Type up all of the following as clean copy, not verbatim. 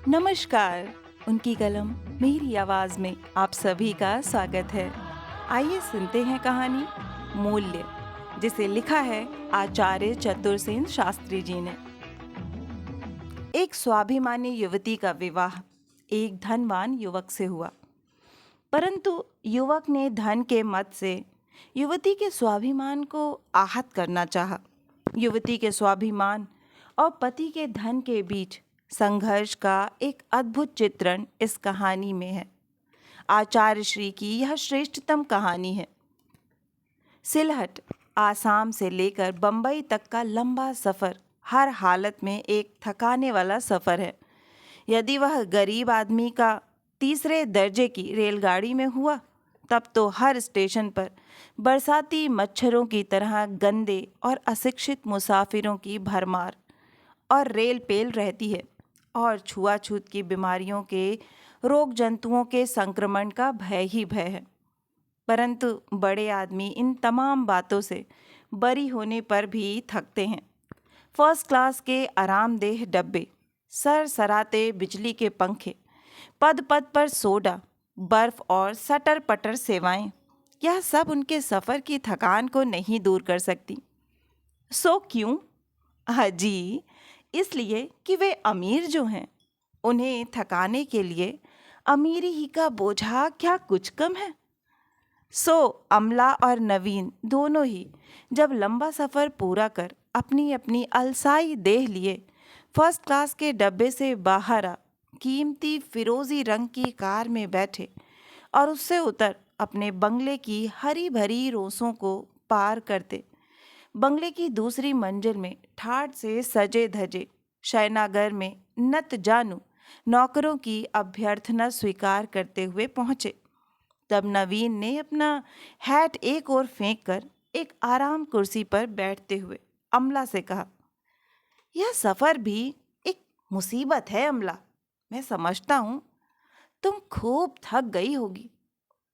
नमस्कार। उनकी कलम मेरी आवाज में आप सभी का स्वागत है। आइए सुनते हैं कहानी मूल्य, जिसे लिखा है आचार्य चतुरसेन शास्त्री जी ने। एक स्वाभिमानी युवती का विवाह एक धनवान युवक से हुआ, परंतु युवक ने धन के मद से युवती के स्वाभिमान को आहत करना चाहा। युवती के स्वाभिमान और पति के धन के बीच संघर्ष का एक अद्भुत चित्रण इस कहानी में है। आचार्य श्री की यह श्रेष्ठतम कहानी है। सिलहट, आसाम से लेकर बंबई तक का लंबा सफ़र हर हालत में एक थकाने वाला सफ़र है। यदि वह गरीब आदमी का तीसरे दर्जे की रेलगाड़ी में हुआ, तब तो हर स्टेशन पर बरसाती मच्छरों की तरह गंदे और अशिक्षित मुसाफिरों की भरमार और रेल पेल रहती है, और छुआछूत की बीमारियों के रोग जंतुओं के संक्रमण का भय ही भय है। परंतु बड़े आदमी इन तमाम बातों से बरी होने पर भी थकते हैं। फर्स्ट क्लास के आरामदेह डब्बे, सरसराते बिजली के पंखे, पद पद पर सोडा, बर्फ और सटर पटर सेवाएं, यह सब उनके सफ़र की थकान को नहीं दूर कर सकती। सो क्यों? जी, इसलिए कि वे अमीर जो हैं, उन्हें थकाने के लिए अमीरी ही का बोझा क्या कुछ कम है। सो अमला और नवीन दोनों ही जब लंबा सफ़र पूरा कर अपनी अपनी अलसाई देह लिए फर्स्ट क्लास के डब्बे से बाहर आ कीमती फिरोज़ी रंग की कार में बैठे और उससे उतर अपने बंगले की हरी भरी रोसों को पार करते, बंगले की दूसरी मंजिल में ठाठ से सजे धजे शयनागर में नत जानू नौकरों की अभ्यर्थना स्वीकार करते हुए पहुंचे, तब नवीन ने अपना हैट एक ओर फेंक कर एक आराम कुर्सी पर बैठते हुए अमला से कहा, यह सफ़र भी एक मुसीबत है अमला। मैं समझता हूँ तुम खूब थक गई होगी।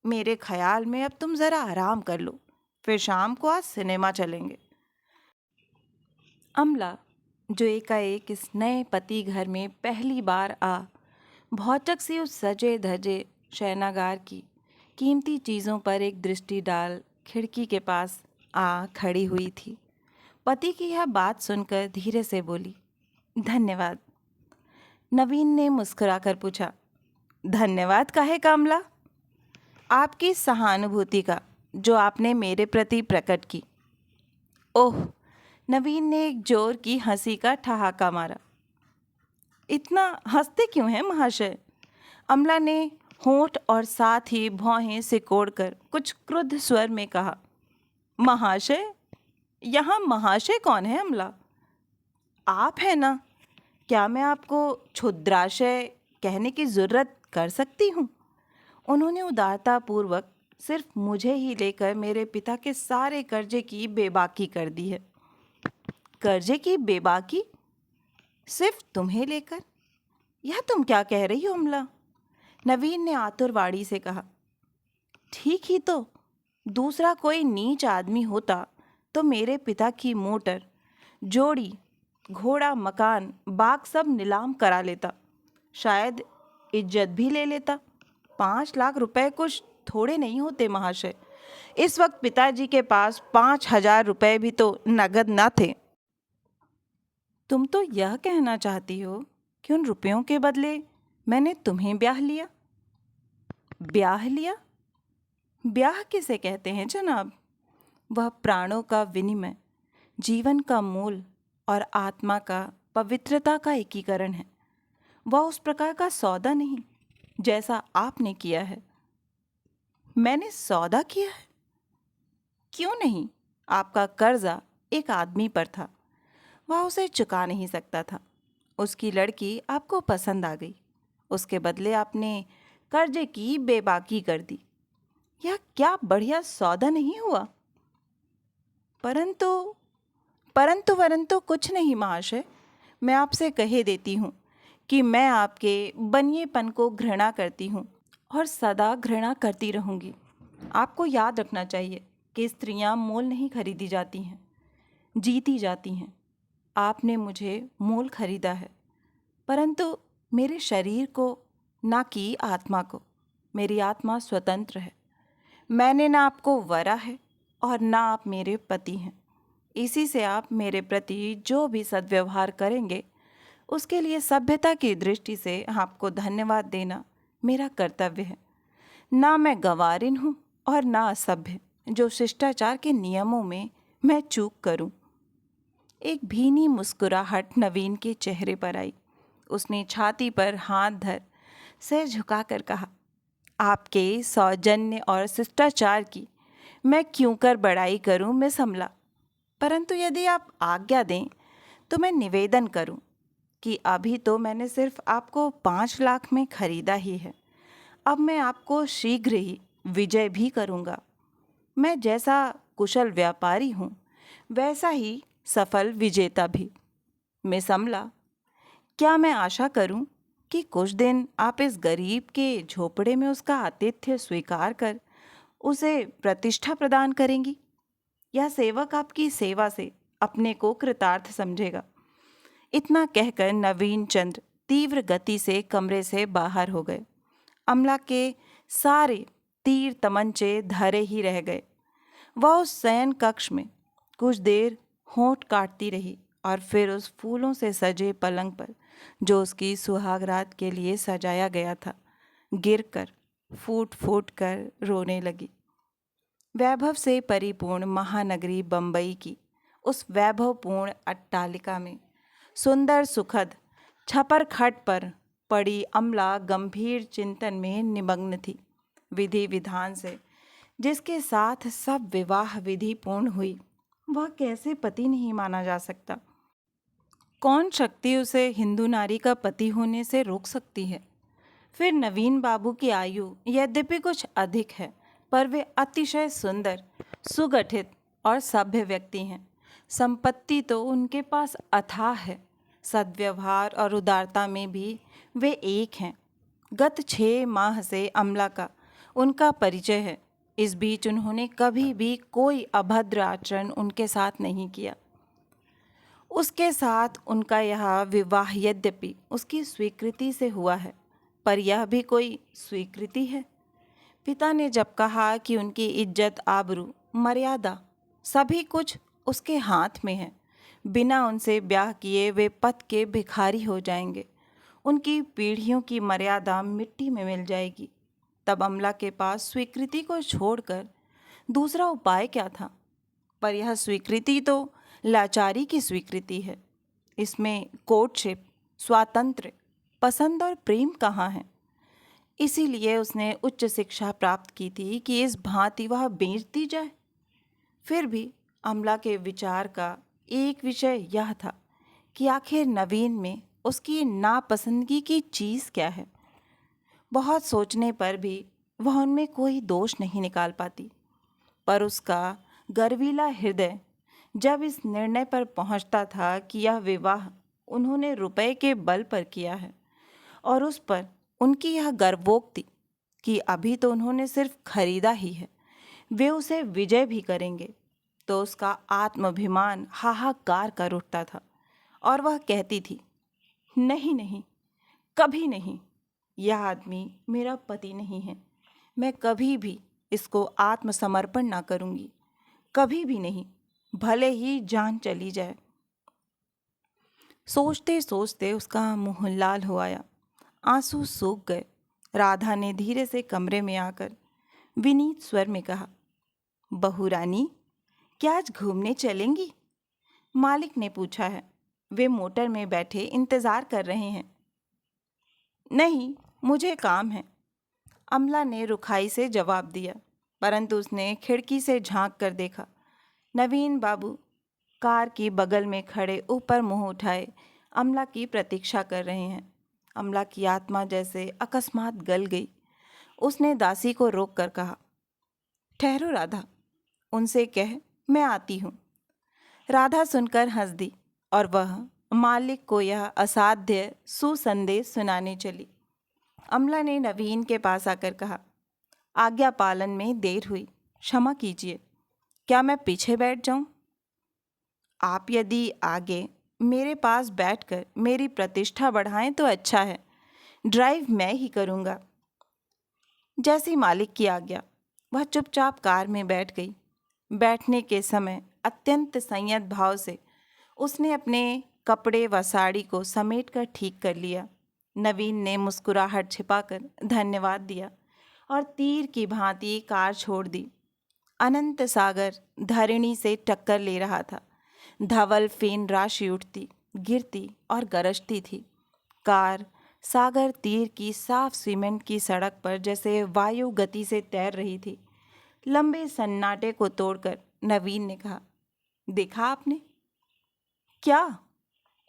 मेरे ख्याल में अब तुम ज़रा आराम कर लो, फिर शाम को आज सिनेमा चलेंगे। अमला, जो एकाएक इस नए पति घर में पहली बार आ भौचक सी उस सजे धजे शयनागार की कीमती चीज़ों पर एक दृष्टि डाल खिड़की के पास आ खड़ी हुई थी, पति की यह बात सुनकर धीरे से बोली, धन्यवाद। नवीन ने मुस्कुराकर पूछा, धन्यवाद काहे का अमला? आपकी सहानुभूति का, जो आपने मेरे प्रति प्रकट की। ओह, नवीन ने एक जोर की हंसी का ठहाका मारा। इतना हंसते क्यों हैं महाशय? अमला ने होंठ और साथ ही भौहें सिकोड़कर कुछ क्रुद्ध स्वर में कहा। महाशय? यहाँ महाशय कौन है अमला? आप है ना? क्या मैं आपको क्षुद्राशय कहने की ज़रूरत कर सकती हूँ? उन्होंने उदारतापूर्वक सिर्फ मुझे ही लेकर मेरे पिता के सारे कर्जे की बेबाकी कर दी है। कर्जे की बेबाकी? सिर्फ तुम्हें लेकर? यह तुम क्या कह रही हो अमला? नवीन ने आतुरवाणी से कहा। ठीक ही तो, दूसरा कोई नीच आदमी होता तो मेरे पिता की मोटर, जोड़ी, घोड़ा, मकान, बाग सब नीलाम करा लेता, शायद इज्जत भी ले लेता। 5 लाख रुपए कुछ थोड़े नहीं होते महाशय। इस वक्त पिताजी के पास 5,000 रुपए भी तो नगद न थे। तुम तो यह कहना चाहती हो कि उन रुपयों के बदले मैंने तुम्हें ब्याह लिया? ब्याह लिया? ब्याह किसे कहते हैं जनाब? वह प्राणों का विनिमय, जीवन का मूल और आत्मा का पवित्रता का एकीकरण है। वह उस प्रकार का सौदा नहीं जैसा आपने किया है। मैंने सौदा किया है? क्यों नहीं? आपका कर्जा एक आदमी पर था, वह उसे चुका नहीं सकता था। उसकी लड़की आपको पसंद आ गई, उसके बदले आपने कर्जे की बेबाकी कर दी। यह क्या बढ़िया सौदा नहीं हुआ? परंतु परंतु वरंतु कुछ नहीं महाशय। मैं आपसे कहे देती हूँ कि मैं आपके बनिएपन को घृणा करती हूँ और सदा घृणा करती रहूँगी। आपको याद रखना चाहिए कि स्त्रियाँ मोल नहीं खरीदी जाती हैं, जीती जाती हैं। आपने मुझे मोल खरीदा है, परंतु मेरे शरीर को, ना कि आत्मा को। मेरी आत्मा स्वतंत्र है। मैंने ना आपको वरा है और ना आप मेरे पति हैं। इसी से आप मेरे प्रति जो भी सद्व्यवहार करेंगे उसके लिए सभ्यता की दृष्टि से आपको धन्यवाद देना मेरा कर्तव्य है। ना मैं गंवारिन हूँ और ना असभ्य, जो शिष्टाचार के नियमों में मैं चूक करूं। एक भीनी मुस्कुराहट नवीन के चेहरे पर आई। उसने छाती पर हाथ धर सिर झुकाकर कहा, आपके सौजन्य और शिष्टाचार की मैं क्यों कर बड़ाई करूं मैं समला, परंतु यदि आप आज्ञा दें तो मैं निवेदन करूं कि अभी तो मैंने सिर्फ आपको 5 लाख में खरीदा ही है। अब मैं आपको शीघ्र ही विजय भी करूंगा। मैं जैसा कुशल व्यापारी हूँ वैसा ही सफल विजेता भी। मैं समला, क्या मैं आशा करूं कि कुछ दिन आप इस गरीब के झोपड़े में उसका आतिथ्य स्वीकार कर उसे प्रतिष्ठा प्रदान करेंगी? यह सेवक आपकी सेवा से अपने को कृतार्थ समझेगा। इतना कहकर नवीन चंद्र तीव्र गति से कमरे से बाहर हो गए। अमला के सारे तीर तमंचे धरे ही रह गए। वह उस शयन कक्ष में कुछ देर होंठ काटती रही और फिर उस फूलों से सजे पलंग पर, जो उसकी सुहागरात के लिए सजाया गया था, गिरकर फूट फूट कर रोने लगी। वैभव से परिपूर्ण महानगरी बंबई की उस वैभवपूर्ण अट्टालिका में सुंदर सुखद छपर खट पर पड़ी अमला गंभीर चिंतन में निमग्न थी। विधि विधान से जिसके साथ सब विवाह विधि पूर्ण हुई, वह कैसे पति नहीं माना जा सकता? कौन शक्ति उसे हिंदू नारी का पति होने से रोक सकती है? फिर नवीन बाबू की आयु यद्यपि कुछ अधिक है, पर वे अतिशय सुंदर, सुगठित और सभ्य व्यक्ति हैं। संपत्ति तो उनके पास अथाह है। सद्व्यवहार और उदारता में भी वे एक हैं। गत 6 माह से अमला का उनका परिचय है। इस बीच उन्होंने कभी भी कोई अभद्र आचरण उनके साथ नहीं किया। उसके साथ उनका यह विवाह यद्यपि उसकी स्वीकृति से हुआ है, पर यह भी कोई स्वीकृति है। पिता ने जब कहा कि उनकी इज्जत, आबरू, मर्यादा सभी कुछ उसके हाथ में है, बिना उनसे ब्याह किए वे पद के भिखारी हो जाएंगे, उनकी पीढ़ियों की मर्यादा मिट्टी में मिल जाएगी, तब अमला के पास स्वीकृति को छोड़कर दूसरा उपाय क्या था? पर यह स्वीकृति तो लाचारी की स्वीकृति है। इसमें कोर्टशिप, स्वातंत्र्य, पसंद और प्रेम कहाँ है? इसीलिए उसने उच्च शिक्षा प्राप्त की थी कि इस भांति वह बेच दी जाए। फिर भी अमला के विचार का एक विषय यह था कि आखिर नवीन में उसकी नापसंदगी की चीज़ क्या है। बहुत सोचने पर भी वह उनमें कोई दोष नहीं निकाल पाती, पर उसका गर्वीला हृदय जब इस निर्णय पर पहुंचता था कि यह विवाह उन्होंने रुपए के बल पर किया है और उस पर उनकी यह गर्वोक्ति कि अभी तो उन्होंने सिर्फ खरीदा ही है, वे उसे विजय भी करेंगे, तो उसका आत्माभिमान हाहाकार कर उठता था और वह कहती थी, नहीं नहीं, कभी नहीं, यह आदमी मेरा पति नहीं है। मैं कभी भी इसको आत्मसमर्पण ना करूंगी, कभी भी नहीं, भले ही जान चली जाए। सोचते सोचते उसका मुंह लाल हो आया, आंसू सूख गए। राधा ने धीरे से कमरे में आकर विनीत स्वर में कहा, बहू रानी, क्या आज घूमने चलेंगी? मालिक ने पूछा है। वे मोटर में बैठे इंतज़ार कर रहे हैं। नहीं, मुझे काम है, अमला ने रुखाई से जवाब दिया, परंतु उसने खिड़की से झांक कर देखा। नवीन बाबू कार की बगल में खड़े ऊपर मुंह उठाए अमला की प्रतीक्षा कर रहे हैं। अमला की आत्मा जैसे अकस्मात गल गई। उसने दासी को रोक कर कहा, ठहरो राधा, उनसे कह मैं आती हूँ। राधा सुनकर हंस दी और वह मालिक को यह असाध्य सुसंदेश सुनाने चली। अमला ने नवीन के पास आकर कहा, आज्ञा पालन में देर हुई, क्षमा कीजिए, क्या मैं पीछे बैठ जाऊं? आप यदि आगे मेरे पास बैठकर मेरी प्रतिष्ठा बढ़ाएं तो अच्छा है, ड्राइव मैं ही करूँगा। जैसी मालिक की आज्ञा, वह चुपचाप कार में बैठ गई। बैठने के समय अत्यंत संयत भाव से उसने अपने कपड़े व साड़ी को समेट कर ठीक कर लिया। नवीन ने मुस्कुराहट छिपाकर धन्यवाद दिया और तीर की भांति कार छोड़ दी। अनंत सागर धरणी से टक्कर ले रहा था। धवल फेन राशि उठती, गिरती और गरजती थी। कार सागर तीर की साफ सीमेंट की सड़क पर जैसे वायु गति से तैर रही थी। लंबे सन्नाटे को तोड़कर नवीन ने कहा, देखा आपने? क्या?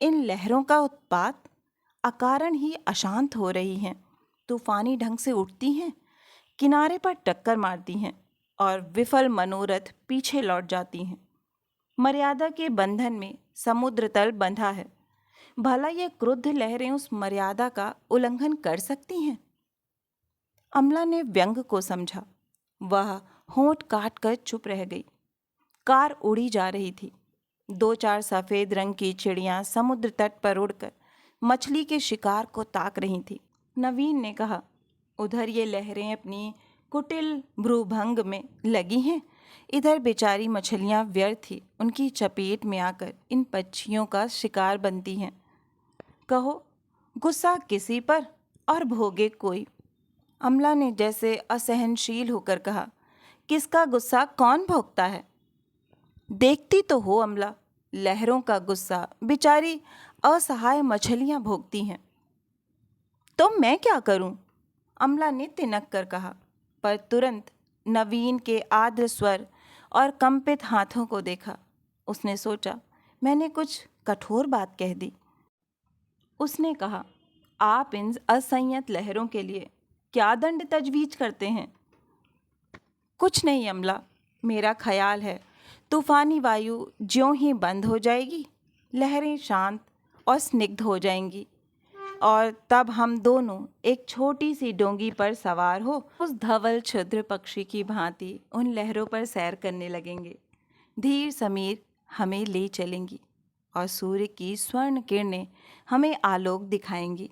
इन लहरों का उत्पात अकारण ही अशांत हो रही हैं, तूफानी ढंग से उठती हैं, किनारे पर टक्कर मारती हैं और विफल मनोरथ पीछे लौट जाती हैं। मर्यादा के बंधन में समुद्र तल बंधा है। भला ये क्रुद्ध लहरें उस मर्यादा का उल्लंघन कर सकती हैं? अमला ने व्यंग को समझा। वह होंठ काट कर चुप रह गई। कार उड़ी जा रही थी। 2-4 सफेद रंग की चिड़ियां समुद्र तट पर उड़कर मछली के शिकार को ताक रही थी। नवीन ने कहा, उधर ये लहरें अपनी कुटिल भ्रूभंग में लगी हैं, इधर बेचारी मछलियां व्यर्थ ही उनकी चपेट में आकर इन पक्षियों का शिकार बनती हैं। कहो, गुस्सा किसी पर और भोगे कोई। अमला ने जैसे असहनशील होकर कहा, किसका गुस्सा कौन भोगता है? देखती तो हो अमला, लहरों का गुस्सा बेचारी असहाय मछलियां भोगती हैं। तो मैं क्या करूं? अमला ने तिनक कर कहा, पर तुरंत नवीन के आर्द्र स्वर और कंपित हाथों को देखा। उसने सोचा, मैंने कुछ कठोर बात कह दी। उसने कहा, आप इन असंयत लहरों के लिए क्या दंड तजवीज करते हैं? कुछ नहीं अमला, मेरा ख्याल है तूफानी वायु ज्यों ही बंद हो जाएगी, लहरें शांत और स्निग्ध हो जाएंगी और तब हम दोनों एक छोटी सी डोंगी पर सवार हो उस धवल क्षुद्र पक्षी की भांति उन लहरों पर सैर करने लगेंगे। धीर समीर हमें ले चलेंगी और सूर्य की स्वर्ण किरणें हमें आलोक दिखाएंगी।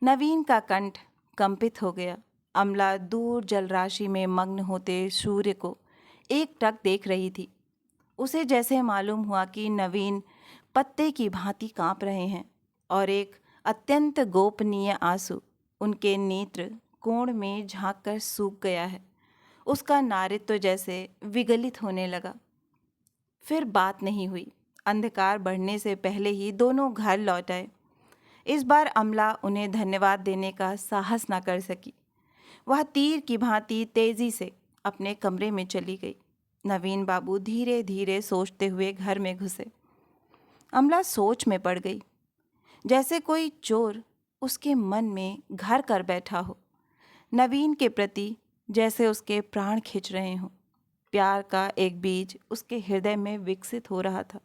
नवीन का कंठ कंपित हो गया। अमला दूर जलराशि में मग्न होते सूर्य को एकटक देख रही थी। उसे जैसे मालूम हुआ कि नवीन पत्ते की भांति कांप रहे हैं और एक अत्यंत गोपनीय आंसू उनके नेत्र कोण में झांककर सूख गया है। उसका नारित्व जैसे विगलित होने लगा। फिर बात नहीं हुई। अंधकार बढ़ने से पहले ही दोनों घर लौट आए। इस बार अमला उन्हें धन्यवाद देने का साहस न कर सकी। वह तीर की भांति तेजी से अपने कमरे में चली गई। नवीन बाबू धीरे धीरे सोचते हुए घर में घुसे। अमला सोच में पड़ गई, जैसे कोई चोर उसके मन में घर कर बैठा हो। नवीन के प्रति जैसे उसके प्राण खिंच रहे हों। प्यार का एक बीज उसके हृदय में विकसित हो रहा था,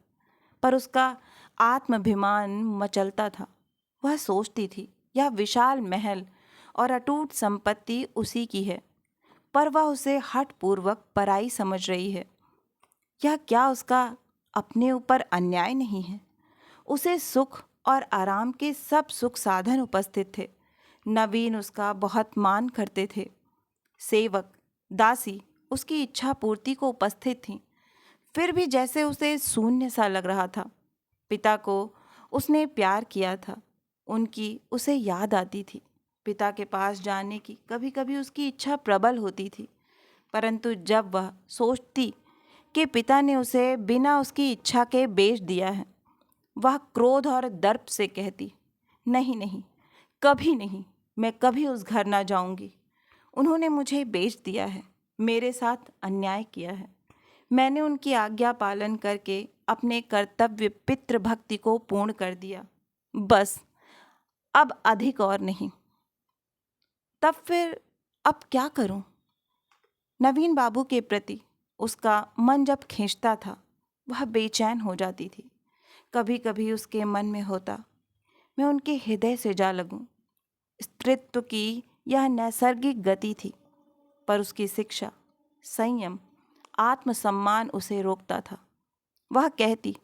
पर उसका आत्माभिमान मचलता था। वह सोचती थी, यह विशाल महल और अटूट संपत्ति उसी की है, पर वह उसे हठपूर्वक पराई समझ रही है। यह क्या उसका अपने ऊपर अन्याय नहीं है? उसे सुख और आराम के सब सुख साधन उपस्थित थे। नवीन उसका बहुत मान करते थे। सेवक दासी उसकी इच्छा पूर्ति को उपस्थित थीं। फिर भी जैसे उसे शून्य सा लग रहा था। पिता को उसने प्यार किया था, उनकी उसे याद आती थी। पिता के पास जाने की कभी कभी उसकी इच्छा प्रबल होती थी, परंतु जब वह सोचती कि पिता ने उसे बिना उसकी इच्छा के बेच दिया है, वह क्रोध और दर्प से कहती, नहीं नहीं, कभी नहीं, मैं कभी उस घर ना जाऊंगी। उन्होंने मुझे बेच दिया है, मेरे साथ अन्याय किया है। मैंने उनकी आज्ञा पालन करके अपने कर्तव्य पितृभक्ति को पूर्ण कर दिया, बस, अब अधिक और नहीं। तब फिर अब क्या करूं? नवीन बाबू के प्रति उसका मन जब खींचता था, वह बेचैन हो जाती थी। कभी कभी उसके मन में होता, मैं उनके हृदय से जा लगूं। स्त्रीत्व की यह नैसर्गिक गति थी, पर उसकी शिक्षा, संयम, आत्मसम्मान उसे रोकता था। वह कहती,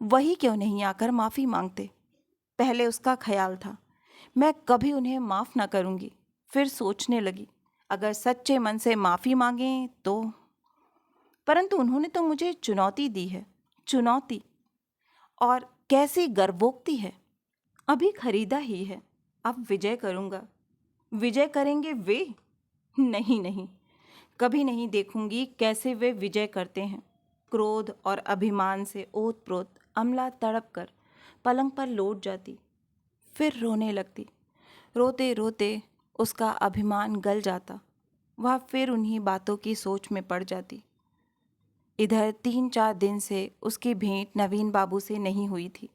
वही क्यों नहीं आकर माफ़ी मांगते? पहले उसका ख्याल था, मैं कभी उन्हें माफ़ ना करूँगी। फिर सोचने लगी, अगर सच्चे मन से माफ़ी मांगें तो। परंतु उन्होंने तो मुझे चुनौती दी है। चुनौती, और कैसी गर्वोक्ति है। अभी खरीदा ही है, अब विजय करूँगा। विजय करेंगे वे? नहीं नहीं, कभी नहीं देखूंगी कैसे वे विजय करते हैं। क्रोध और अभिमान से ओत-प्रोत अमला तड़प कर पलंग पर लौट जाती, फिर रोने लगती। रोते रोते उसका अभिमान गल जाता, वह फिर उन्हीं बातों की सोच में पड़ जाती। इधर 3-4 दिन से उसकी भेंट नवीन बाबू से नहीं हुई थी।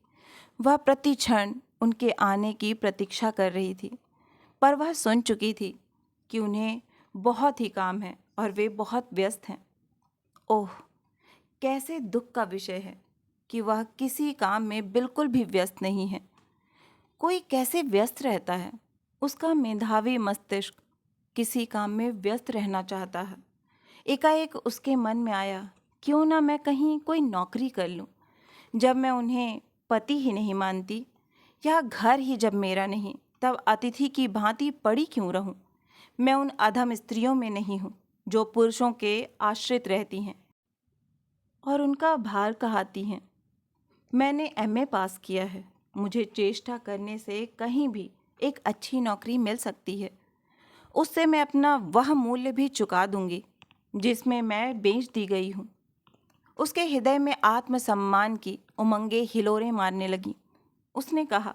वह प्रति क्षण उनके आने की प्रतीक्षा कर रही थी, पर वह सुन चुकी थी कि उन्हें बहुत ही काम है और वे बहुत व्यस्त हैं। ओह! कैसे दुख का विषय है कि वह किसी काम में बिल्कुल भी व्यस्त नहीं है। कोई कैसे व्यस्त रहता है? उसका मेधावी मस्तिष्क किसी काम में व्यस्त रहना चाहता है। एकाएक उसके मन में आया, क्यों ना मैं कहीं कोई नौकरी कर लूं। जब मैं उन्हें पति ही नहीं मानती, या घर ही जब मेरा नहीं, तब अतिथि की भांति पड़ी क्यों रहूं। मैं उन अधम स्त्रियों में नहीं हूँ जो पुरुषों के आश्रित रहती हैं और उनका भार कहाती हैं। मैंने एमए पास किया है। मुझे चेष्टा करने से कहीं भी एक अच्छी नौकरी मिल सकती है। उससे मैं अपना वह मूल्य भी चुका दूंगी जिसमें मैं बेच दी गई हूँ। उसके हृदय में आत्मसम्मान की उमंगें हिलोरें मारने लगीं। उसने कहा,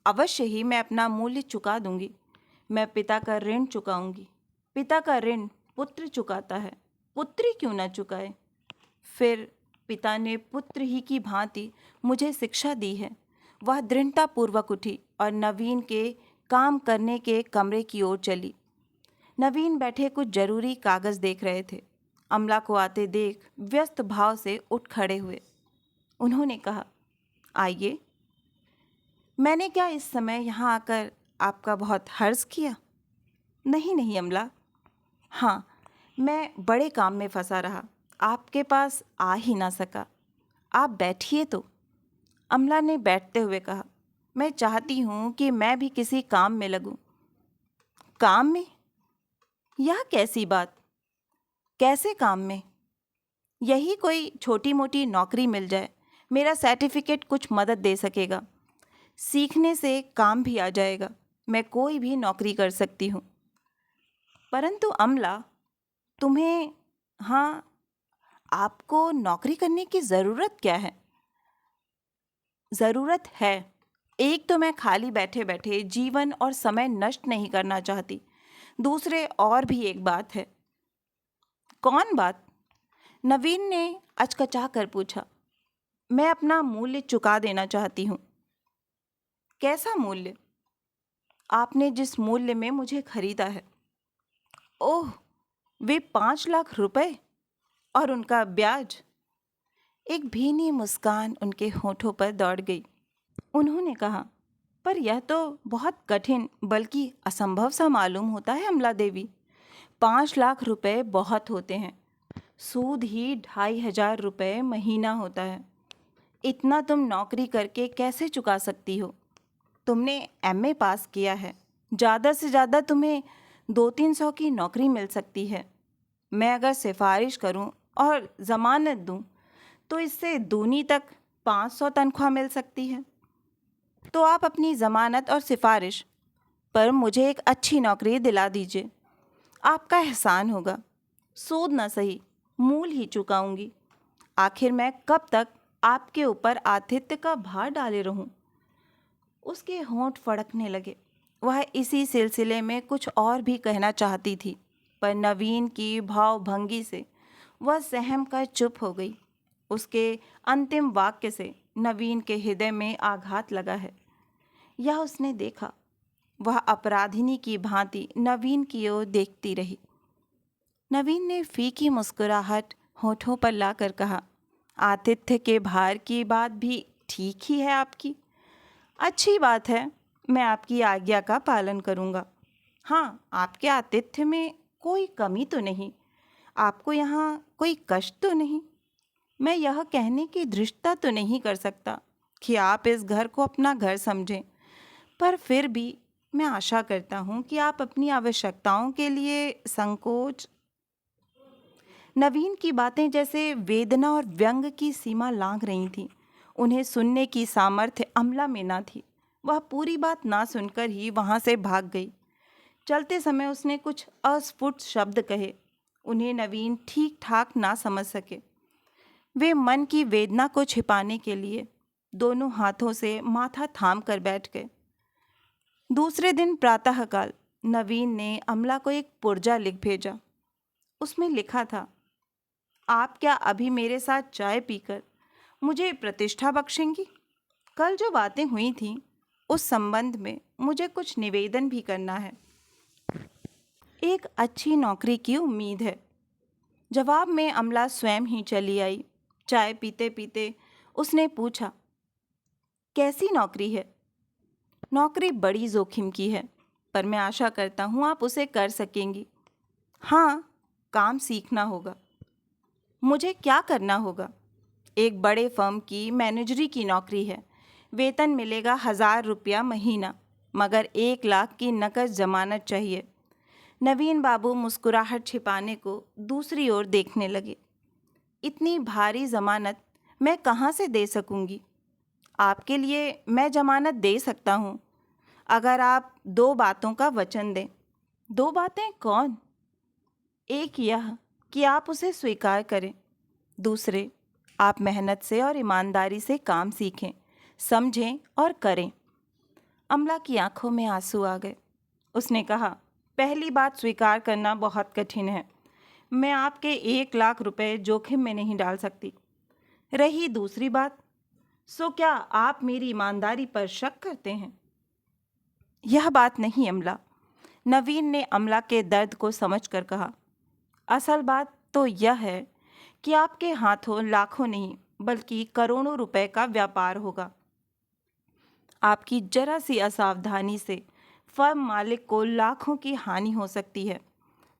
अवश्य ही मैं अपना मूल्य चुका दूंगी। मैं पिता का ऋण चुकाऊंगी। पिता का ऋण पुत्र चुकाता है, पुत्री क्यों न चुकाए। फिर पिता ने पुत्र ही की भांति मुझे शिक्षा दी है। वह दृढ़तापूर्वक उठी और नवीन के काम करने के कमरे की ओर चली। नवीन बैठे कुछ जरूरी कागज देख रहे थे। अमला को आते देख व्यस्त भाव से उठ खड़े हुए। उन्होंने कहा, आइए। मैंने क्या इस समय यहाँ आकर आपका बहुत हर्ज किया? नहीं नहीं अमला। हाँ, मैं बड़े काम में फंसा रहा, आपके पास आ ही ना सका। आप बैठिए तो। अमला ने बैठते हुए कहा, मैं चाहती हूँ कि मैं भी किसी काम में लगूं। काम में? यह कैसी बात? कैसे काम में? यही कोई छोटी मोटी नौकरी मिल जाए, मेरा सर्टिफिकेट कुछ मदद दे सकेगा। सीखने से काम भी आ जाएगा। मैं कोई भी नौकरी कर सकती हूँ। परंतु अमला, तुम्हें, हाँ, आपको नौकरी करने की ज़रूरत क्या है? ज़रूरत है। एक तो मैं खाली बैठे बैठे जीवन और समय नष्ट नहीं करना चाहती। दूसरे और भी एक बात है। कौन बात? नवीन ने अचकचा कर पूछा। मैं अपना मूल्य चुका देना चाहती हूँ। कैसा मूल्य? आपने जिस मूल्य में मुझे खरीदा है। ओह, वे 5 लाख रुपए और उनका ब्याज। एक भीनी मुस्कान उनके होठों पर दौड़ गई। उन्होंने कहा, पर यह तो बहुत कठिन बल्कि असंभव सा मालूम होता है अमला देवी। 5 लाख रुपए बहुत होते हैं। सूद ही 2,500 रुपये महीना होता है। इतना तुम नौकरी करके कैसे चुका सकती हो? तुमने एमए पास किया है। ज़्यादा से ज़्यादा तुम्हें 200-300 की नौकरी मिल सकती है। मैं अगर सिफारिश करूं और ज़मानत दूं तो इससे दूनी तक 500 तनख्वाह मिल सकती है। तो आप अपनी ज़मानत और सिफारिश पर मुझे एक अच्छी नौकरी दिला दीजिए। आपका एहसान होगा। सूद न सही, मूल ही चुकाऊंगी। आखिर मैं कब तक आपके ऊपर आतिथ्य का भार डाले रहूं? उसके होंठ फड़कने लगे। वह इसी सिलसिले में कुछ और भी कहना चाहती थी, पर नवीन की भावभंगी से वह सहम कर चुप हो गई। उसके अंतिम वाक्य से नवीन के हृदय में आघात लगा है, यह उसने देखा। वह अपराधिनी की भांति नवीन की ओर देखती रही। नवीन ने फीकी मुस्कुराहट होठों पर लाकर कहा, आतिथ्य के भार की बात भी ठीक ही है आपकी। अच्छी बात है, मैं आपकी आज्ञा का पालन करूँगा। हाँ, आपके आतिथ्य में कोई कमी तो नहीं, आपको यहाँ कोई कष्ट तो नहीं। मैं यह कहने की धृष्टता तो नहीं कर सकता कि आप इस घर को अपना घर समझें, पर फिर भी मैं आशा करता हूँ कि आप अपनी आवश्यकताओं के लिए संकोच। नवीन की बातें जैसे वेदना और व्यंग की सीमा लांघ रही थीं। उन्हें सुनने की सामर्थ्य अमला में ना थी। वह पूरी बात ना सुनकर ही वहां से भाग गई। चलते समय उसने कुछ अस्फुट शब्द कहे। उन्हें नवीन ठीक ठाक ना समझ सके। वे मन की वेदना को छिपाने के लिए दोनों हाथों से माथा थाम कर बैठ गए। दूसरे दिन प्रातःकाल नवीन ने अमला को एक पुर्जा लिख भेजा। उसमें लिखा था, आप क्या अभी मेरे साथ चाय पीकर मुझे प्रतिष्ठा बख्शेंगी? कल जो बातें हुई थीं उस संबंध में मुझे कुछ निवेदन भी करना है। एक अच्छी नौकरी की उम्मीद है। जवाब में अमला स्वयं ही चली आई। चाय पीते पीते उसने पूछा, कैसी नौकरी है? नौकरी बड़ी जोखिम की है, पर मैं आशा करता हूँ आप उसे कर सकेंगी। हाँ, काम सीखना होगा। मुझे क्या करना होगा? एक बड़े फर्म की मैनेजरी की नौकरी है। वेतन मिलेगा 1,000 रुपया महीना, मगर 1 लाख की नकद जमानत चाहिए। नवीन बाबू मुस्कुराहट छिपाने को दूसरी ओर देखने लगे। इतनी भारी जमानत मैं कहाँ से दे सकूंगी? आपके लिए मैं जमानत दे सकता हूँ, अगर आप 2 बातों का वचन दें। 2 बातें कौन? एक यह कि आप उसे स्वीकार करें। दूसरे, आप मेहनत से और ईमानदारी से काम सीखें, समझें और करें। अमला की आंखों में आंसू आ गए। उसने कहा, पहली बात स्वीकार करना बहुत कठिन है। मैं आपके 1 लाख रुपए जोखिम में नहीं डाल सकती। रही दूसरी बात, सो क्या आप मेरी ईमानदारी पर शक करते हैं? यह बात नहीं अमला। नवीन ने अमला के दर्द को समझकर कहा, असल बात तो यह है कि आपके हाथों लाखों नहीं बल्कि करोड़ों रुपए का व्यापार होगा। आपकी जरा सी असावधानी से फर्म मालिक को लाखों की हानि हो सकती है।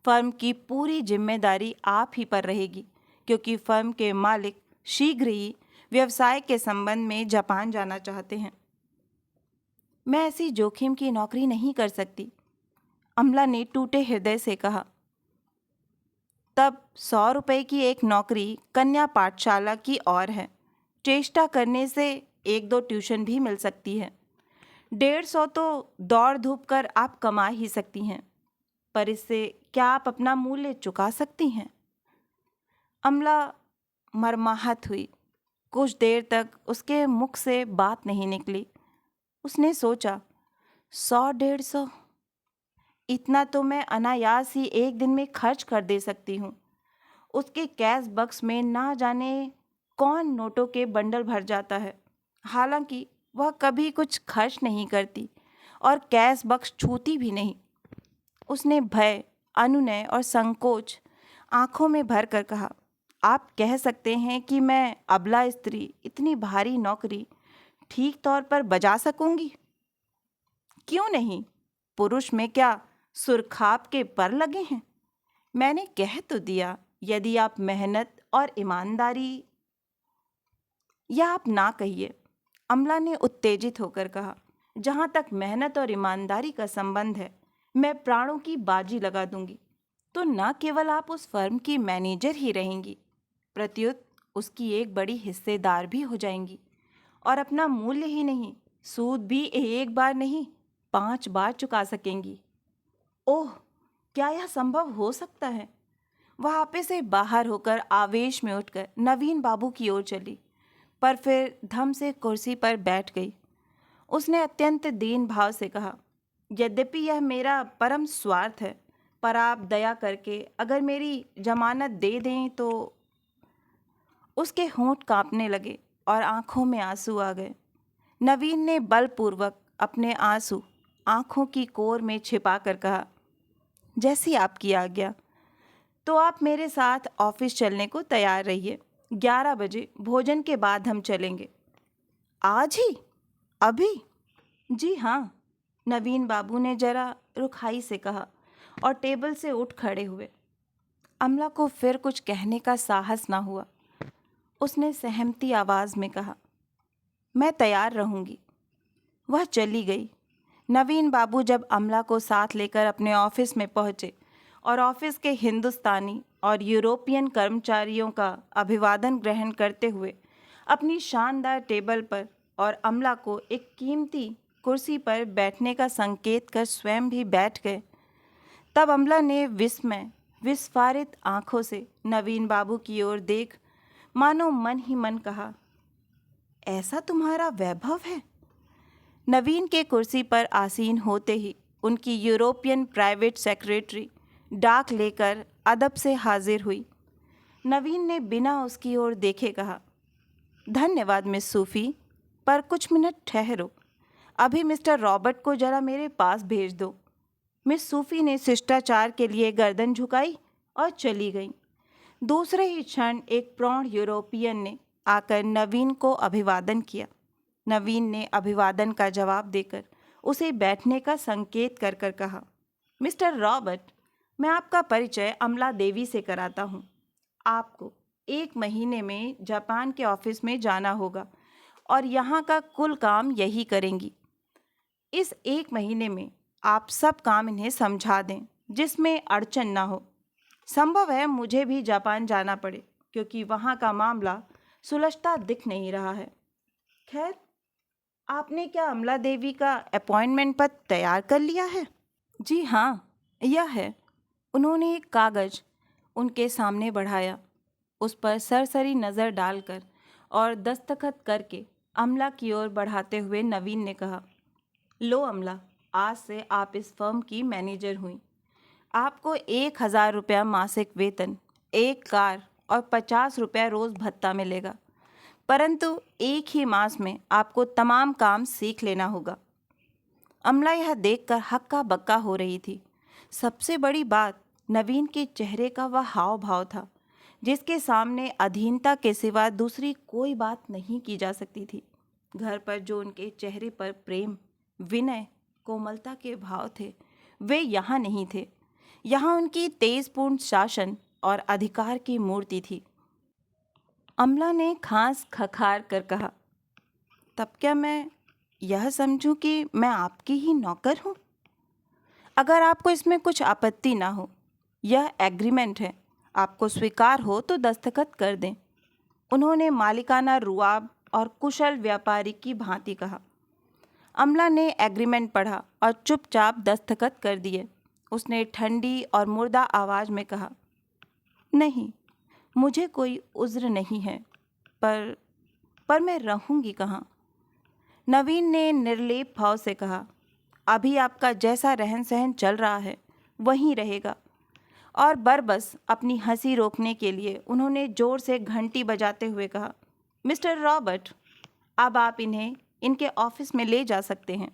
फर्म की पूरी जिम्मेदारी आप ही पर रहेगी, क्योंकि फर्म के मालिक शीघ्र ही व्यवसाय के संबंध में जापान जाना चाहते हैं। मैं ऐसी जोखिम की नौकरी नहीं कर सकती, अमला ने टूटे हृदय से कहा। तब 100 रुपए की एक नौकरी कन्या पाठशाला की और है। चेष्टा करने से 1-2 ट्यूशन भी मिल सकती है। 150 तो दौड़ धूप कर आप कमा ही सकती हैं, पर इससे क्या आप अपना मूल्य चुका सकती हैं? अमला मर्माहत हुई। कुछ देर तक उसके मुख से बात नहीं निकली। उसने सोचा, 100-150, इतना तो मैं अनायास ही एक दिन में खर्च कर दे सकती हूँ। उसके कैश बक्स में ना जाने कौन नोटों के बंडल भर जाता है। हालांकि वह कभी कुछ खर्च नहीं करती और कैश बक्स छूती भी नहीं। उसने भय, अनुनय और संकोच आंखों में भर कर कहा, आप कह सकते हैं कि मैं अबला स्त्री इतनी भारी नौकरी ठीक तौर पर बजा सकूंगी? क्यों नहीं? पुरुष में क्या सुरखाप के पर लगे हैं? मैंने कह तो दिया, यदि आप मेहनत और ईमानदारी। या आप ना कहिए, अमला ने उत्तेजित होकर कहा। जहां तक मेहनत और ईमानदारी का संबंध है, मैं प्राणों की बाजी लगा दूंगी। तो न केवल आप उस फर्म की मैनेजर ही रहेंगी, प्रत्युत उसकी एक बड़ी हिस्सेदार भी हो जाएंगी। और अपना मूल्य ही नहीं, सूद भी एक बार नहीं 5 बार चुका सकेंगी। ओह, क्या यह संभव हो सकता है? वह आपे से बाहर होकर आवेश में उठकर नवीन बाबू की ओर चली, पर फिर धम से कुर्सी पर बैठ गई। उसने अत्यंत दीन भाव से कहा, यद्यपि यह मेरा परम स्वार्थ है, पर आप दया करके अगर मेरी जमानत दे दें तो। उसके होंठ कांपने लगे और आंखों में आंसू आ गए। नवीन ने बलपूर्वक अपने आंसू आंखों की कोर में छिपा कर कहा, जैसी आपकी आज्ञा। तो आप मेरे साथ ऑफिस चलने को तैयार रहिए। 11 बजे भोजन के बाद हम चलेंगे। आज ही? अभी? जी हाँ, नवीन बाबू ने जरा रुखाई से कहा और टेबल से उठ खड़े हुए। अमला को फिर कुछ कहने का साहस ना हुआ। उसने सहमती आवाज में कहा, मैं तैयार रहूंगी। वह चली गई। नवीन बाबू जब अमला को साथ लेकर अपने ऑफिस में पहुंचे और ऑफिस के हिंदुस्तानी और यूरोपियन कर्मचारियों का अभिवादन ग्रहण करते हुए अपनी शानदार टेबल पर और अमला को एक कीमती कुर्सी पर बैठने का संकेत कर स्वयं भी बैठ गए, तब अमला ने विस्फारित आंखों से नवीन बाबू की ओर देख मानो मन ही मन कहा, ऐसा तुम्हारा वैभव है। नवीन के कुर्सी पर आसीन होते ही उनकी यूरोपियन प्राइवेट सेक्रेटरी डाक लेकर अदब से हाजिर हुई। नवीन ने बिना उसकी ओर देखे कहा, धन्यवाद मिस सूफी, पर कुछ मिनट ठहरो, अभी मिस्टर रॉबर्ट को जरा मेरे पास भेज दो। मिस सूफी ने शिष्टाचार के लिए गर्दन झुकाई और चली गई। दूसरे ही क्षण एक प्रौढ़ यूरोपियन ने आकर नवीन को अभिवादन किया। नवीन ने अभिवादन का जवाब देकर उसे बैठने का संकेत कर कर कहा, मिस्टर रॉबर्ट, मैं आपका परिचय अमला देवी से कराता हूँ। आपको 1 महीने में जापान के ऑफिस में जाना होगा और यहाँ का कुल काम यही करेंगी। इस 1 महीने में आप सब काम इन्हें समझा दें जिसमें अड़चन ना हो। संभव है मुझे भी जापान जाना पड़े क्योंकि वहाँ का मामला सुलझता दिख नहीं रहा है। खैर, आपने क्या अमला देवी का अपॉइंटमेंट पत्र तैयार कर लिया है? जी हाँ, यह है। उन्होंने एक कागज उनके सामने बढ़ाया। उस पर सरसरी नज़र डालकर और दस्तखत करके अमला की ओर बढ़ाते हुए नवीन ने कहा, लो अमला, आज से आप इस फर्म की मैनेजर हुई। आपको 1,000 रुपया मासिक वेतन, 1 कार और 50 रुपया रोज़ भत्ता मिलेगा, परंतु 1 ही मास में आपको तमाम काम सीख लेना होगा। अमला यह देखकर हक्का बक्का हो रही थी। सबसे बड़ी बात नवीन के चेहरे का वह हाव भाव था जिसके सामने अधीनता के सिवा दूसरी कोई बात नहीं की जा सकती थी। घर पर जो उनके चेहरे पर प्रेम, विनय, कोमलता के भाव थे, वे यहाँ नहीं थे। यहाँ उनकी तेजपूर्ण शासन और अधिकार की मूर्ति थी। अमला ने खांस खखार कर कहा, तब क्या मैं यह समझूं कि मैं आपकी ही नौकर हूँ? अगर आपको इसमें कुछ आपत्ति ना हो, यह एग्रीमेंट है, आपको स्वीकार हो तो दस्तखत कर दें। उन्होंने मालिकाना रुआब और कुशल व्यापारी की भांति कहा। अमला ने एग्रीमेंट पढ़ा और चुपचाप दस्तखत कर दिए। उसने ठंडी और मुर्दा आवाज़ में कहा, नहीं, मुझे कोई उज़्र नहीं है, पर मैं रहूँगी कहाँ? नवीन ने निर्लेप भाव से कहा, अभी आपका जैसा रहन सहन चल रहा है वहीं रहेगा। और बरबस अपनी हंसी रोकने के लिए उन्होंने जोर से घंटी बजाते हुए कहा, मिस्टर रॉबर्ट, अब आप इन्हें इनके ऑफिस में ले जा सकते हैं।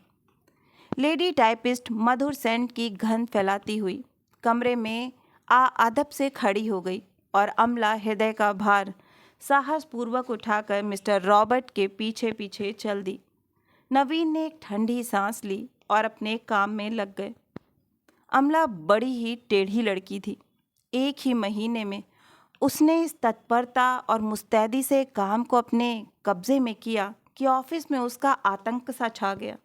लेडी टाइपिस्ट मधुर सेंट की गंध फैलाती हुई कमरे में अदब से खड़ी हो गई और अमला हृदय का भार साहसपूर्वक उठाकर मिस्टर रॉबर्ट के पीछे पीछे चल दी। नवीन ने एक ठंडी सांस ली और अपने काम में लग गए। अमला बड़ी ही टेढ़ी लड़की थी। 1 ही महीने में उसने इस तत्परता और मुस्तैदी से काम को अपने कब्जे में किया कि ऑफिस में उसका आतंक सा छा गया।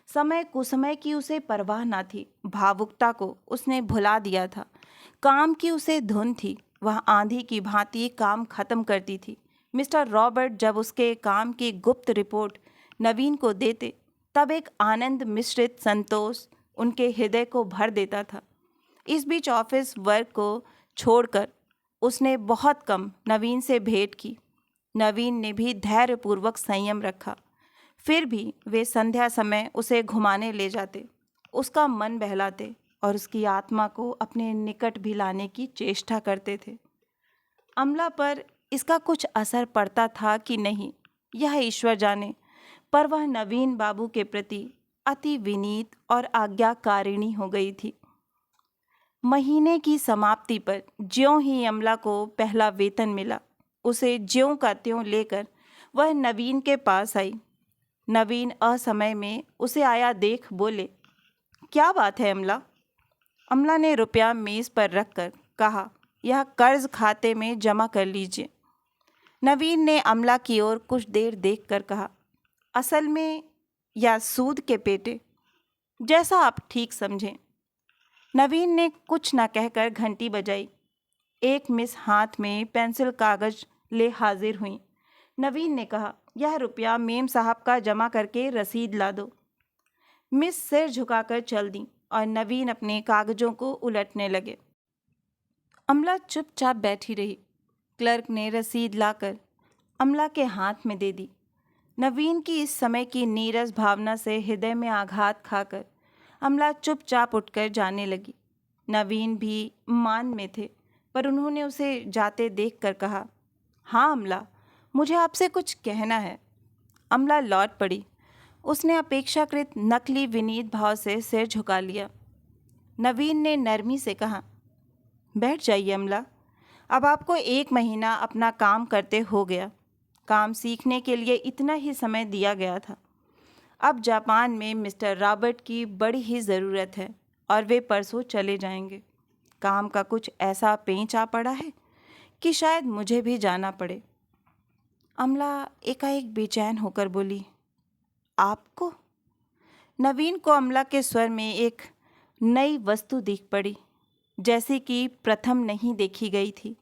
समय कुसमय की उसे परवाह ना थी। भावुकता को उसने भुला दिया था। काम की उसे धुन थी। वह आंधी की भांति काम खत्म करती थी। मिस्टर रॉबर्ट जब उसके काम की गुप्त रिपोर्ट नवीन को देते, तब एक आनंद मिश्रित संतोष उनके हृदय को भर देता था। इस बीच ऑफिस वर्क को छोड़कर उसने बहुत कम नवीन से भेंट की। नवीन ने भी धैर्यपूर्वक संयम रखा। फिर भी वे संध्या समय उसे घुमाने ले जाते, उसका मन बहलाते और उसकी आत्मा को अपने निकट भी लाने की चेष्टा करते थे। अमला पर इसका कुछ असर पड़ता था कि नहीं, यह ईश्वर जाने, पर वह नवीन बाबू के प्रति अति विनीत और आज्ञाकारिणी हो गई थी। महीने की समाप्ति पर ज्यों ही अमला को पहला वेतन मिला, उसे ज्यों का त्यों लेकर वह नवीन के पास आई। नवीन असमय में उसे आया देख बोले, क्या बात है अमला? अमला ने रुपया मेज़ पर रखकर कहा, यह कर्ज खाते में जमा कर लीजिए। नवीन ने अमला की ओर कुछ देर देखकर कहा, असल में या सूद के पेटे? जैसा आप ठीक समझें। नवीन ने कुछ न कहकर घंटी बजाई। एक मिस हाथ में पेंसिल कागज ले हाजिर हुई। नवीन ने कहा, यह रुपया मेम साहब का जमा करके रसीद ला दो। मिस सिर झुकाकर चल दी और नवीन अपने कागजों को उलटने लगे। अमला चुपचाप बैठी रही। क्लर्क ने रसीद लाकर अमला के हाथ में दे दी। नवीन की इस समय की नीरस भावना से हृदय में आघात खाकर अमला चुपचाप उठकर जाने लगी। नवीन भी मान में थे, पर उन्होंने उसे जाते देखकर कहा, हाँ अमला, मुझे आपसे कुछ कहना है। अमला लौट पड़ी। उसने अपेक्षाकृत नकली विनीत भाव से सिर झुका लिया। नवीन ने नरमी से कहा, बैठ जाइए अमला, अब आपको 1 महीना अपना काम करते हो गया। काम सीखने के लिए इतना ही समय दिया गया था। अब जापान में मिस्टर रॉबर्ट की बड़ी ही ज़रूरत है और वे परसों चले जाएंगे। काम का कुछ ऐसा पेंच आ पड़ा है कि शायद मुझे भी जाना पड़े। अमला एकाएक बेचैन होकर बोली, आपको? नवीन को अमला के स्वर में एक नई वस्तु दिख पड़ी, जैसी कि प्रथम नहीं देखी गई थी।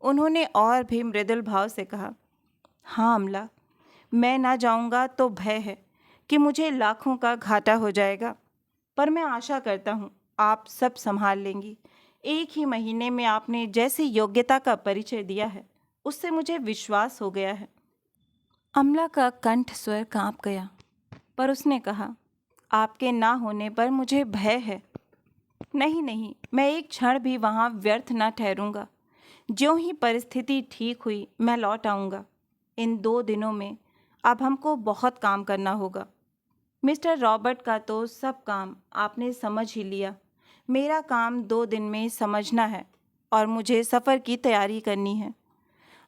उन्होंने और भी मृदुल भाव से कहा, हाँ अमला, मैं ना जाऊंगा तो भय है कि मुझे लाखों का घाटा हो जाएगा, पर मैं आशा करता हूँ आप सब संभाल लेंगी। 1 ही महीने में आपने जैसी योग्यता का परिचय दिया है, उससे मुझे विश्वास हो गया है। अमला का कंठ स्वर कांप गया, पर उसने कहा, आपके ना होने पर मुझे भय है। नहीं नहीं, मैं एक क्षण भी वहाँ व्यर्थ ना ठहरूंगा। ज्यों ही परिस्थिति ठीक हुई मैं लौट आऊँगा। इन 2 दिनों में अब हमको बहुत काम करना होगा। मिस्टर रॉबर्ट का तो सब काम आपने समझ ही लिया। मेरा काम 2 दिन में समझना है और मुझे सफ़र की तैयारी करनी है।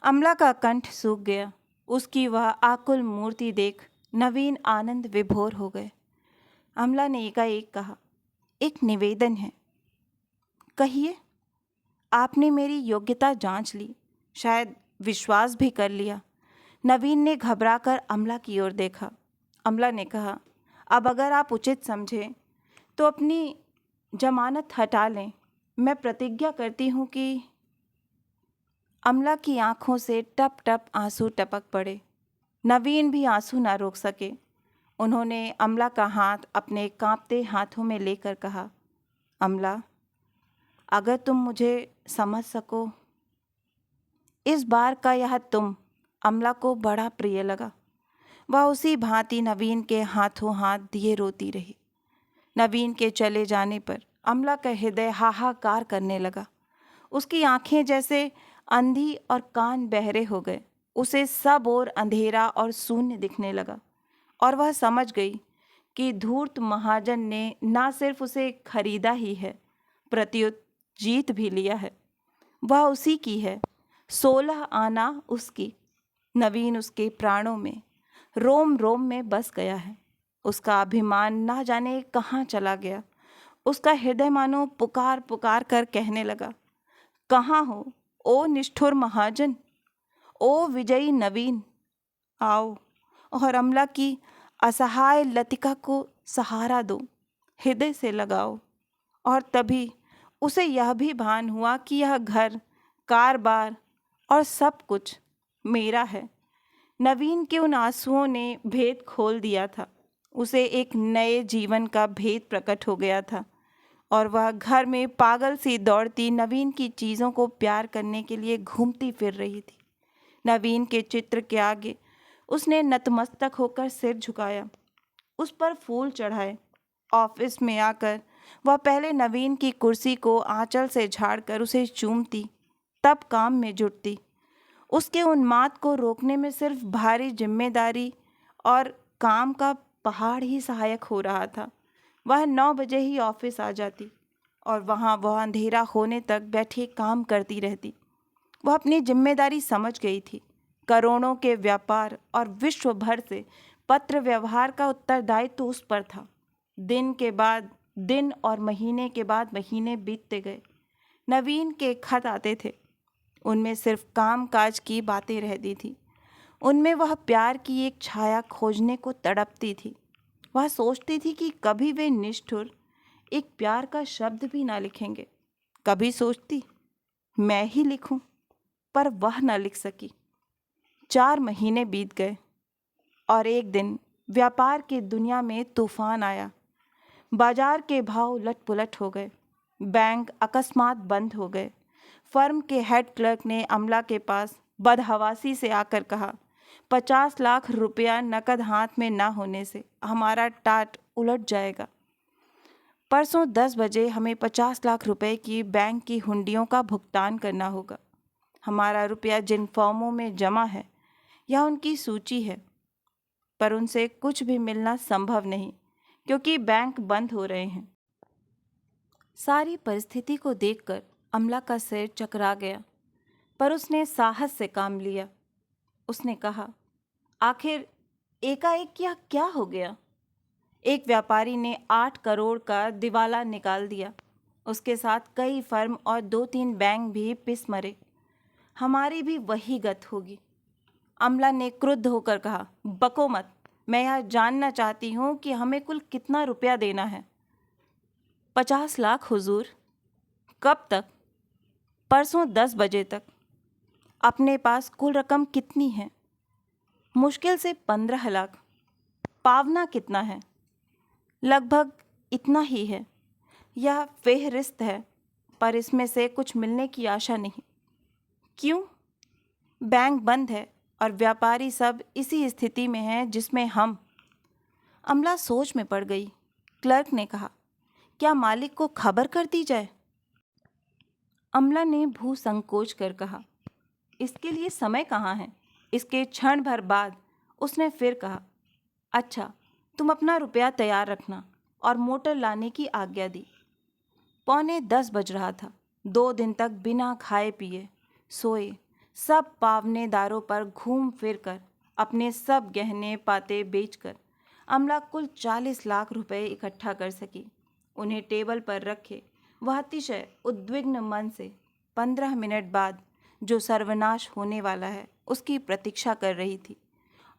अमला का कंठ सूख गया। उसकी वह आकुल मूर्ति देख नवीन आनंद विभोर हो गए। अमला ने एकाएक कहा, एक निवेदन है। कहिए। आपने मेरी योग्यता जांच ली, शायद विश्वास भी कर लिया। नवीन ने घबराकर अमला की ओर देखा। अमला ने कहा, अब अगर आप उचित समझें तो अपनी जमानत हटा लें। मैं प्रतिज्ञा करती हूँ कि अमला की आंखों से टप टप आंसू टपक पड़े। नवीन भी आंसू ना रोक सके। उन्होंने अमला का हाथ अपने कांपते हाथों में लेकर कहा, अमला, अगर तुम मुझे समझ सको। इस बार का यह तुम अमला को बड़ा प्रिय लगा। वह उसी भांति नवीन के हाथों हाथ दिए रोती रही। नवीन के चले जाने पर अमला का हृदय हाहाकार करने लगा। उसकी आंखें जैसे अंधी और कान बहरे हो गए। उसे सब ओर अंधेरा और शून्य दिखने लगा और वह समझ गई कि धूर्त महाजन ने ना सिर्फ उसे खरीदा ही है, प्रत्युत जीत भी लिया है। वह उसी की है, 16 आना उसकी। नवीन उसके प्राणों में, रोम रोम में बस गया है। उसका अभिमान ना जाने कहाँ चला गया। उसका हृदय मानो पुकार पुकार कर कहने लगा, कहाँ हो ओ निष्ठुर महाजन, ओ विजयी नवीन, आओ और अमला की असहाय लतिका को सहारा दो, हृदय से लगाओ। और तभी उसे यह भी भान हुआ कि यह घर, कार-बार और सब कुछ मेरा है। नवीन के उन आंसुओं ने भेद खोल दिया था। उसे एक नए जीवन का भेद प्रकट हो गया था और वह घर में पागल सी दौड़ती नवीन की चीज़ों को प्यार करने के लिए घूमती फिर रही थी। नवीन के चित्र के आगे उसने नतमस्तक होकर सिर झुकाया, उस पर फूल चढ़ाए। ऑफिस में आकर वह पहले नवीन की कुर्सी को आंचल से झाड़कर उसे चूमती, तब काम में जुटती। उसके उन्माद को रोकने में सिर्फ भारी जिम्मेदारी और काम का पहाड़ ही सहायक हो रहा था। वह 9 बजे ही ऑफिस आ जाती और वहाँ वह अंधेरा होने तक बैठी काम करती रहती। वह अपनी जिम्मेदारी समझ गई थी। करोड़ों के व्यापार और विश्व भर से पत्र व्यवहार का उत्तरदायित्व उस पर था। दिन के बाद दिन और महीने के बाद महीने बीतते गए। नवीन के खत आते थे। उनमें सिर्फ काम काज की बातें रहती थी। उनमें वह प्यार की एक छाया खोजने को तड़पती थी। वह सोचती थी कि कभी वे निष्ठुर एक प्यार का शब्द भी ना लिखेंगे। कभी सोचती मैं ही लिखूं, पर वह ना लिख सकी। 4 महीने बीत गए और एक दिन व्यापार की दुनिया में तूफान आया। बाजार के भाव उलट-पुलट हो गए। बैंक अकस्मात बंद हो गए। फर्म के हेड क्लर्क ने अमला के पास बदहवासी से आकर कहा, 50 लाख रुपया नकद हाथ में ना होने से हमारा टाट उलट जाएगा। परसों 10 बजे हमें 50 लाख रुपए की बैंक की हुंडियों का भुगतान करना होगा। हमारा रुपया जिन फर्मों में जमा है या उनकी सूची है, पर उनसे कुछ भी मिलना संभव नहीं क्योंकि बैंक बंद हो रहे हैं। सारी परिस्थिति को देखकर अमला का सिर चकरा गया, पर उसने साहस से काम लिया। उसने कहा, आखिर एकाएक यह क्या हो गया? एक व्यापारी ने 8 करोड़ का दिवाला निकाल दिया। उसके साथ कई फर्म और 2-3 बैंक भी पिस मरे। हमारी भी वही गत होगी। अमला ने क्रुद्ध होकर कहा, बको मत। मैं यह जानना चाहती हूँ कि हमें कुल कितना रुपया देना है। 50 लाख हुजूर। कब तक? परसों 10 बजे तक। अपने पास कुल रकम कितनी है? मुश्किल से 15 लाख। पावना कितना है? लगभग इतना ही है। यह फेहरिस्त है, पर इसमें से कुछ मिलने की आशा नहीं। क्यों? बैंक बंद है और व्यापारी सब इसी स्थिति में हैं जिसमें हम। अमला सोच में पड़ गई। क्लर्क ने कहा, क्या मालिक को खबर कर दी जाए? अमला ने भू संकोच कर कहा, इसके लिए समय कहाँ है? इसके क्षण भर बाद उसने फिर कहा, अच्छा, तुम अपना रुपया तैयार रखना, और मोटर लाने की आज्ञा दी। 9:45 बज रहा था। 2 दिन तक बिना खाए पिए सोए सब पावनेदारों पर घूम फिर कर अपने सब गहने पाते बेचकर अमला कुल 40 लाख रुपए इकट्ठा कर सकी। उन्हें टेबल पर रखे वह अतिशय उद्विग्न मन से 15 मिनट बाद जो सर्वनाश होने वाला है उसकी प्रतीक्षा कर रही थी,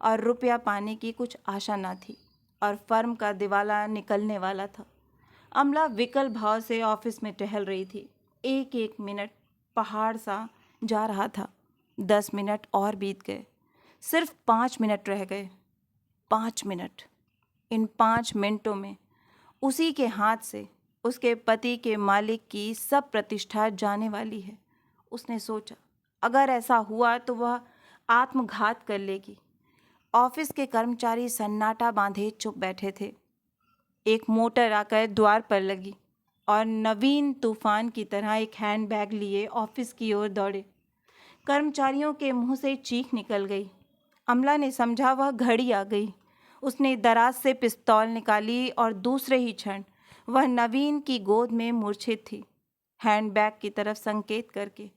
और रुपया पाने की कुछ आशा न थी, और फर्म का दिवाला निकलने वाला था। अमला विकल भाव से ऑफिस में टहल रही थी। एक एक मिनट पहाड़ सा जा रहा था। 10 मिनट और बीत गए। सिर्फ 5 मिनट रह गए। 5 मिनट। इन 5 मिनटों में उसी के हाथ से उसके पति के मालिक की सब प्रतिष्ठा जाने वाली है। उसने सोचा, अगर ऐसा हुआ तो वह आत्मघात कर लेगी। ऑफिस के कर्मचारी सन्नाटा बांधे चुप बैठे थे। एक मोटर आकर द्वार पर लगी और नवीन तूफान की तरह एक हैंडबैग लिए ऑफिस की ओर दौड़े। कर्मचारियों के मुंह से चीख निकल गई। अमला ने समझा वह घड़ी आ गई। उसने दराज से पिस्तौल निकाली और दूसरे ही क्षण वह नवीन की गोद में मूर्छित थी। हैंडबैग की तरफ संकेत करके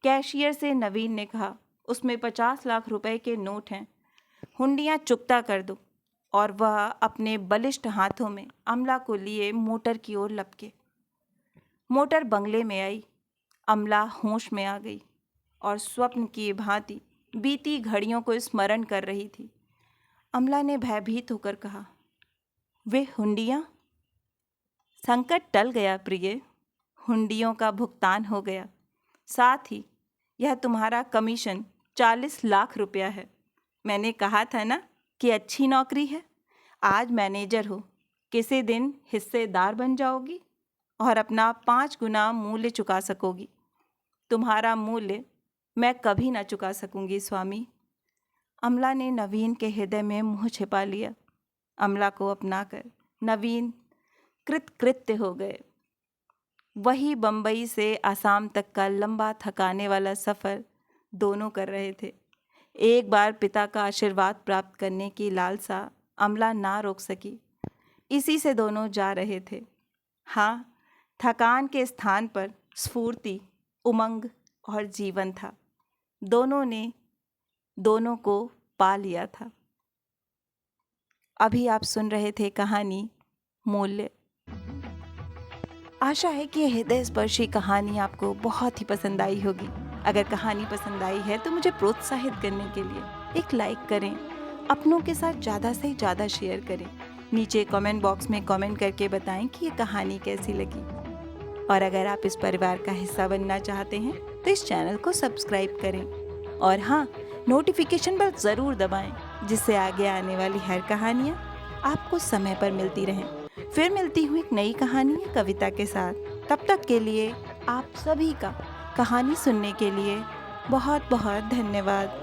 कैशियर से नवीन ने कहा, उसमें 50 लाख रुपए के नोट हैं, हुंडियाँ चुकता कर दो। और वह अपने बलिष्ठ हाथों में अमला को लिए मोटर की ओर लपके। मोटर बंगले में आई। अमला होश में आ गई और स्वप्न की भांति बीती घड़ियों को स्मरण कर रही थी। अमला ने भयभीत होकर कहा, वे हुंडियाँ? संकट टल गया प्रिय, हुंडियों का भुगतान हो गया। साथ ही यह तुम्हारा कमीशन 40 लाख रुपया है। मैंने कहा था ना कि अच्छी नौकरी है। आज मैनेजर हो, किसी दिन हिस्सेदार बन जाओगी और अपना 5 गुना मूल्य चुका सकोगी। तुम्हारा मूल्य मैं कभी ना चुका सकूंगी स्वामी। अमला ने नवीन के हृदय में मुंह छिपा लिया। अमला को अपनाकर नवीन कृतकृत्य हो गए। वही बंबई से आसाम तक का लंबा थकाने वाला सफ़र दोनों कर रहे थे। एक बार पिता का आशीर्वाद प्राप्त करने की लालसा अमला ना रोक सकी। इसी से दोनों जा रहे थे। हाँ, थकान के स्थान पर स्फूर्ति, उमंग और जीवन था। दोनों ने दोनों को पा लिया था। अभी आप सुन रहे थे कहानी मूल्य। आशा है कि हृदय स्पर्शी कहानी आपको बहुत ही पसंद आई होगी। अगर कहानी पसंद आई है तो मुझे प्रोत्साहित करने के लिए एक लाइक करें, अपनों के साथ ज़्यादा से ज़्यादा शेयर करें नीचे कमेंट बॉक्स में कमेंट करके बताएं कि ये कहानी कैसी लगी। और अगर आप इस परिवार का हिस्सा बनना चाहते हैं तो इस चैनल को सब्सक्राइब करें और हाँ, नोटिफिकेशन बेल ज़रूर दबाएं, जिससे आगे आने वाली हर कहानियाँ आपको समय पर मिलती रहें। फिर मिलती हूँ एक नई कहानी या कविता के साथ। तब तक के लिए आप सभी का कहानी सुनने के लिए बहुत बहुत धन्यवाद।